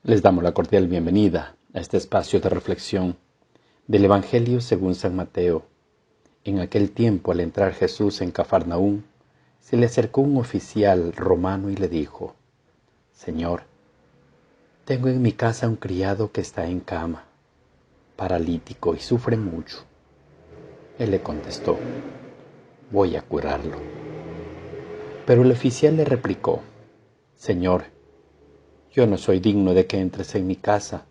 Les damos la cordial bienvenida a este espacio de reflexión del Evangelio según San Mateo. En aquel tiempo, al entrar Jesús en Cafarnaúm, se le acercó un oficial romano y le dijo: «Señor, tengo en mi casa un criado que está en cama, paralítico y sufre mucho». Él le contestó: «Voy a curarlo». Pero el oficial le replicó: «Señor, yo no soy digno de que entres en mi casa.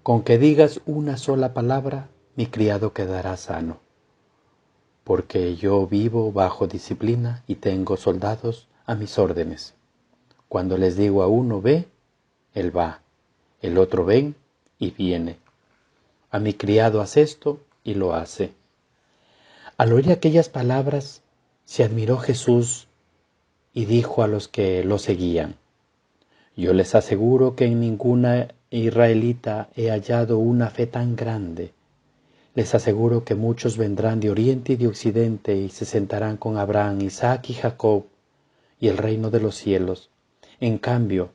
Con que digas una sola palabra, mi criado quedará sano, porque yo vivo bajo disciplina y tengo soldados a mis órdenes. Cuando les digo a uno ve, él va, el otro ven y viene. A mi criado haz esto y lo hace». Al oír aquellas palabras, se admiró Jesús y dijo a los que lo seguían: «Yo les aseguro que en ninguna israelita he hallado una fe tan grande. Les aseguro que muchos vendrán de oriente y de occidente y se sentarán con Abraham, Isaac y Jacob y el reino de los cielos. En cambio,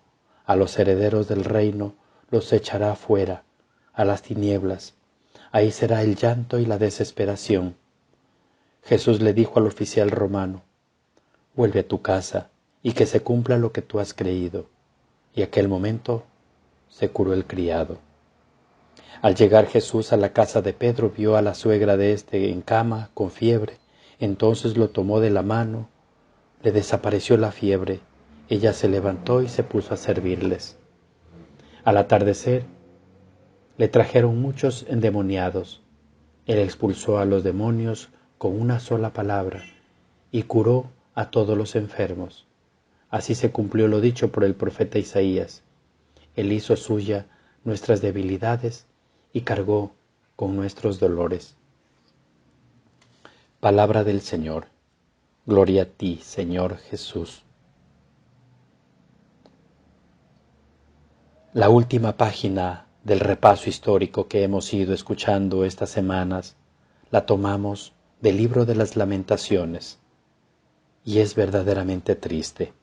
a los herederos del reino los echará fuera, a las tinieblas. Ahí será el llanto y la desesperación». Jesús le dijo al oficial romano: «Vuelve a tu casa y que se cumpla lo que tú has creído». Y aquel momento se curó el criado. Al llegar Jesús a la casa de Pedro, vio a la suegra de éste en cama, con fiebre. Entonces lo tomó de la mano, le desapareció la fiebre. Ella se levantó y se puso a servirles. Al atardecer, le trajeron muchos endemoniados. Él expulsó a los demonios con una sola palabra y curó a todos los enfermos. Así se cumplió lo dicho por el profeta Isaías: «Él hizo suya nuestras debilidades y cargó con nuestros dolores». Palabra del Señor. Gloria a ti, Señor Jesús. La última página del repaso histórico que hemos ido escuchando estas semanas la tomamos del libro de las Lamentaciones, y es verdaderamente triste.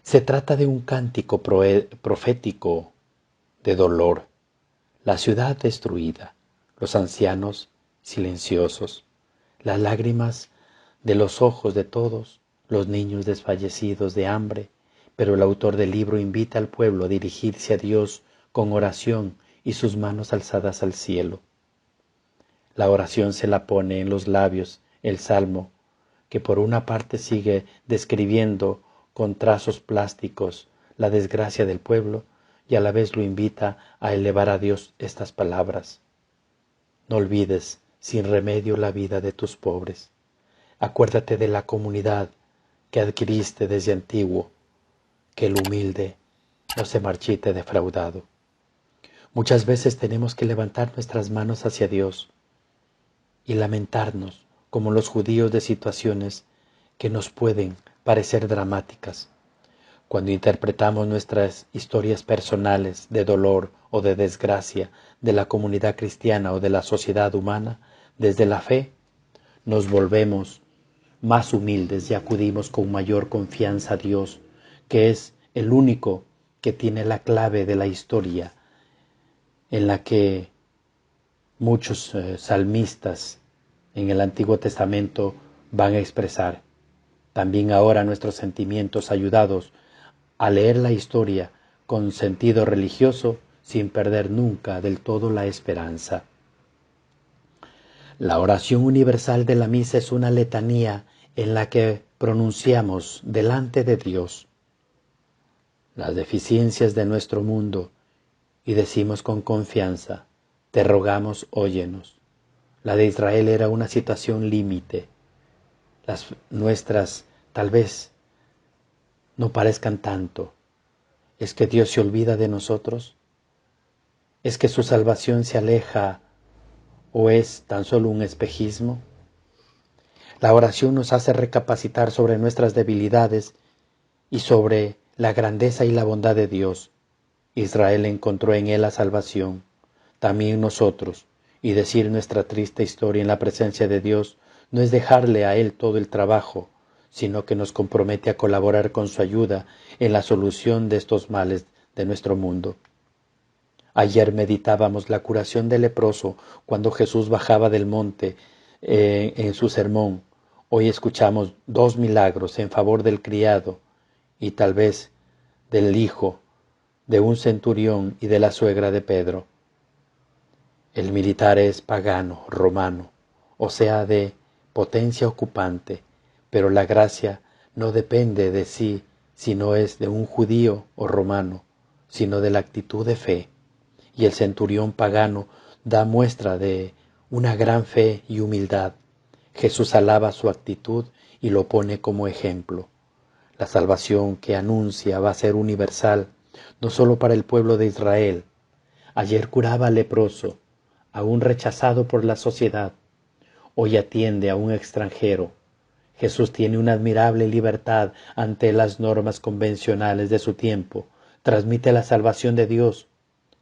Se trata de un cántico profético de dolor, la ciudad destruida, los ancianos silenciosos, las lágrimas de los ojos de todos, los niños desfallecidos de hambre. Pero el autor del libro invita al pueblo a dirigirse a Dios con oración y sus manos alzadas al cielo. La oración se la pone en los labios el Salmo, que por una parte sigue describiendo con trazos plásticos la desgracia del pueblo y a la vez lo invita a elevar a Dios estas palabras: «No olvides sin remedio la vida de tus pobres. Acuérdate de la comunidad que adquiriste desde antiguo, que el humilde no se marchite defraudado». Muchas veces tenemos que levantar nuestras manos hacia Dios y lamentarnos, como los judíos, de situaciones que nos pueden parecer dramáticas. Cuando interpretamos nuestras historias personales de dolor o de desgracia de la comunidad cristiana o de la sociedad humana, desde la fe, nos volvemos más humildes y acudimos con mayor confianza a Dios, que es el único que tiene la clave de la historia, en la que muchos salmistas en el Antiguo Testamento van a expresar. También ahora nuestros sentimientos, ayudados a leer la historia con sentido religioso, sin perder nunca del todo la esperanza. La oración universal de la misa es una letanía en la que pronunciamos delante de Dios las deficiencias de nuestro mundo y decimos con confianza: «Te rogamos, óyenos». La de Israel era una situación límite. Las nuestras tal vez no parezcan tanto. ¿Es que Dios se olvida de nosotros? ¿Es que su salvación se aleja o es tan solo un espejismo? La oración nos hace recapacitar sobre nuestras debilidades y sobre la grandeza y la bondad de Dios. Israel encontró en él la salvación, también nosotros, y decir nuestra triste historia en la presencia de Dios no es dejarle a él todo el trabajo, sino que nos compromete a colaborar con su ayuda en la solución de estos males de nuestro mundo. Ayer meditábamos la curación del leproso cuando Jesús bajaba del monte en su sermón. Hoy escuchamos 2 milagros en favor del criado y tal vez del hijo de un centurión y de la suegra de Pedro. El militar es pagano, romano, o sea, de potencia ocupante, pero la gracia no depende de sí, si no es de un judío o romano, sino de la actitud de fe. Y el centurión pagano da muestra de una gran fe y humildad. Jesús alaba su actitud y lo pone como ejemplo. La salvación que anuncia va a ser universal, no solo para el pueblo de Israel. Ayer curaba al leproso, aún rechazado por la sociedad. Hoy atiende a un extranjero. Jesús tiene una admirable libertad ante las normas convencionales de su tiempo. Transmite la salvación de Dios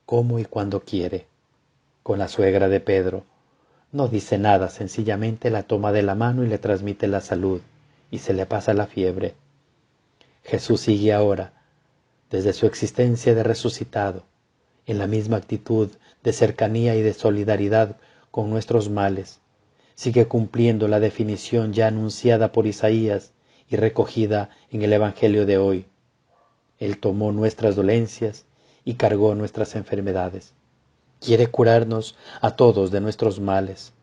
como y cuando quiere. Con la suegra de Pedro no dice nada, sencillamente la toma de la mano y le transmite la salud, y se le pasa la fiebre. Jesús sigue ahora, desde su existencia de resucitado, en la misma actitud de cercanía y de solidaridad con nuestros males. Sigue cumpliendo la definición ya anunciada por Isaías y recogida en el Evangelio de hoy. Él tomó nuestras dolencias y cargó nuestras enfermedades. Quiere curarnos a todos de nuestros males.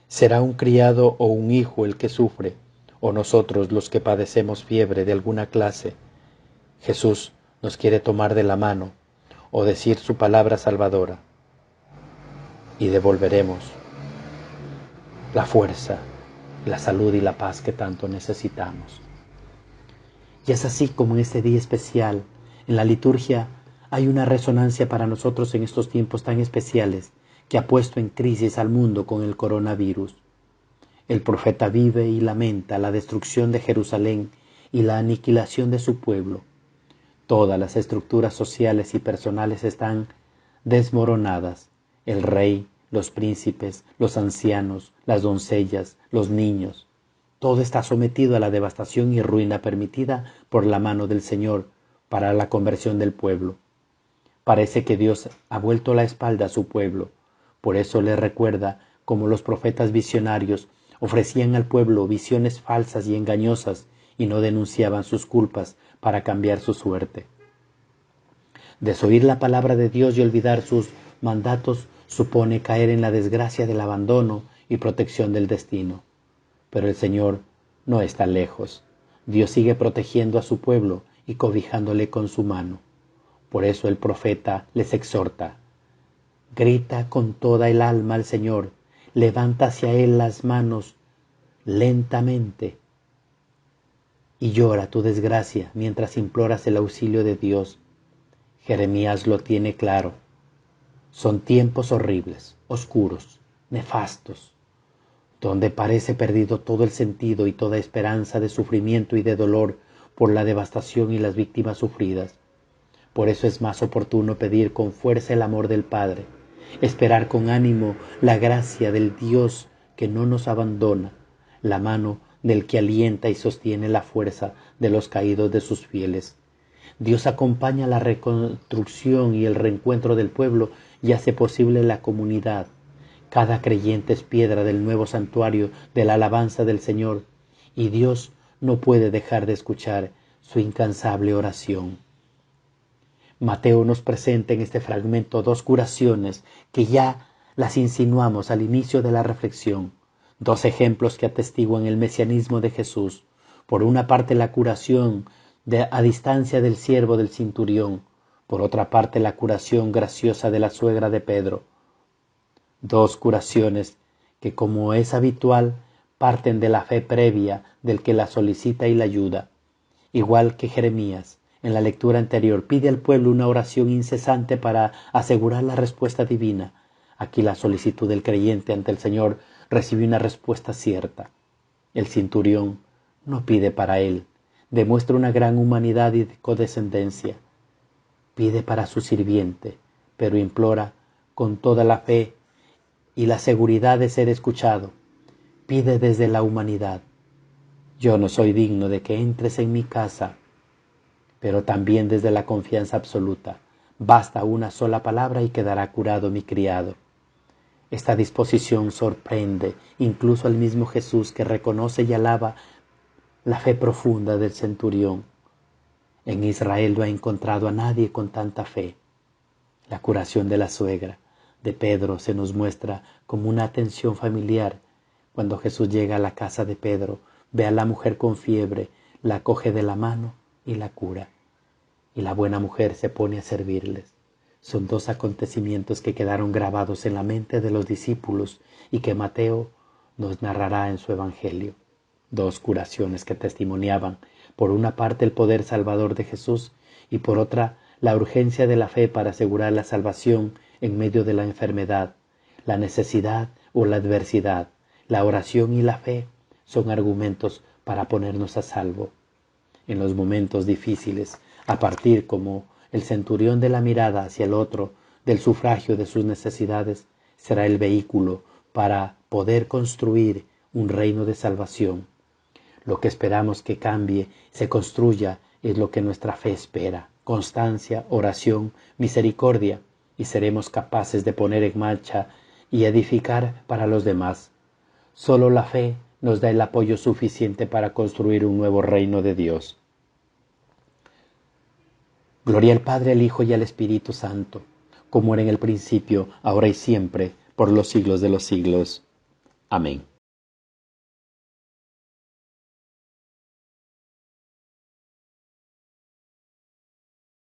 Será un criado o un hijo el que sufre, o nosotros los que padecemos fiebre de alguna clase. Jesús nos quiere tomar de la mano o decir su palabra salvadora y devolveremos la fuerza, la salud y la paz que tanto necesitamos. Y es así como en este día especial, en la liturgia, hay una resonancia para nosotros en estos tiempos tan especiales que ha puesto en crisis al mundo con el coronavirus. El profeta vive y lamenta la destrucción de Jerusalén y la aniquilación de su pueblo. Todas las estructuras sociales y personales están desmoronadas. El rey, los príncipes, los ancianos, las doncellas, los niños. Todo está sometido a la devastación y ruina permitida por la mano del Señor para la conversión del pueblo. Parece que Dios ha vuelto la espalda a su pueblo. Por eso le recuerda cómo los profetas visionarios ofrecían al pueblo visiones falsas y engañosas y no denunciaban sus culpas para cambiar su suerte. Desoír la palabra de Dios y olvidar sus mandatos supone caer en la desgracia del abandono y protección del destino. Pero el Señor no está lejos. Dios sigue protegiendo a su pueblo y cobijándole con su mano. Por eso el profeta les exhorta: grita con toda el alma al Señor, levanta hacia Él las manos lentamente y llora tu desgracia mientras imploras el auxilio de Dios. Jeremías lo tiene claro. Son tiempos horribles, oscuros, nefastos, donde parece perdido todo el sentido y toda esperanza de sufrimiento y de dolor por la devastación y las víctimas sufridas. Por eso es más oportuno pedir con fuerza el amor del Padre, esperar con ánimo la gracia del Dios que no nos abandona, la mano del que alienta y sostiene la fuerza de los caídos de sus fieles. Dios acompaña la reconstrucción y el reencuentro del pueblo y hace posible la comunidad. Cada creyente es piedra del nuevo santuario de la alabanza del Señor, y Dios no puede dejar de escuchar su incansable oración. Mateo nos presenta en este fragmento 2 curaciones que ya las insinuamos al inicio de la reflexión, 2 ejemplos que atestiguan el mesianismo de Jesús. Por una parte, la curación a distancia del siervo del centurión, por otra parte la curación graciosa de la suegra de Pedro. 2 curaciones que, como es habitual, parten de la fe previa del que la solicita y la ayuda. Igual que Jeremías, en la lectura anterior, pide al pueblo una oración incesante para asegurar la respuesta divina. Aquí la solicitud del creyente ante el Señor recibe una respuesta cierta. El centurión no pide para él, demuestra una gran humanidad y condescendencia. Pide para su sirviente, pero implora con toda la fe y la seguridad de ser escuchado. Pide desde la humanidad: yo no soy digno de que entres en mi casa, pero también desde la confianza absoluta: Basta una sola palabra y quedará curado mi criado. Esta disposición sorprende incluso al mismo Jesús, que reconoce y alaba la fe profunda del centurión. En Israel no ha encontrado a nadie con tanta fe. La curación de la suegra de Pedro se nos muestra como una atención familiar. Cuando Jesús llega a la casa de Pedro, ve a la mujer con fiebre, la coge de la mano y la cura. Y la buena mujer se pone a servirles. Son dos acontecimientos que quedaron grabados en la mente de los discípulos y que Mateo nos narrará en su Evangelio. Dos curaciones que testimoniaban, por una parte, el poder salvador de Jesús y por otra, la urgencia de la fe para asegurar la salvación en medio de la enfermedad, la necesidad o la adversidad. La oración y la fe son argumentos para ponernos a salvo. En los momentos difíciles, a partir como el centurión de la mirada hacia el otro, del sufragio de sus necesidades, será el vehículo para poder construir un reino de salvación. Lo que esperamos que cambie, se construya, es lo que nuestra fe espera: constancia, oración, misericordia, y seremos capaces de poner en marcha y edificar para los demás. Solo la fe nos da el apoyo suficiente para construir un nuevo reino de Dios. Gloria al Padre, al Hijo y al Espíritu Santo, como era en el principio, ahora y siempre, por los siglos de los siglos. Amén.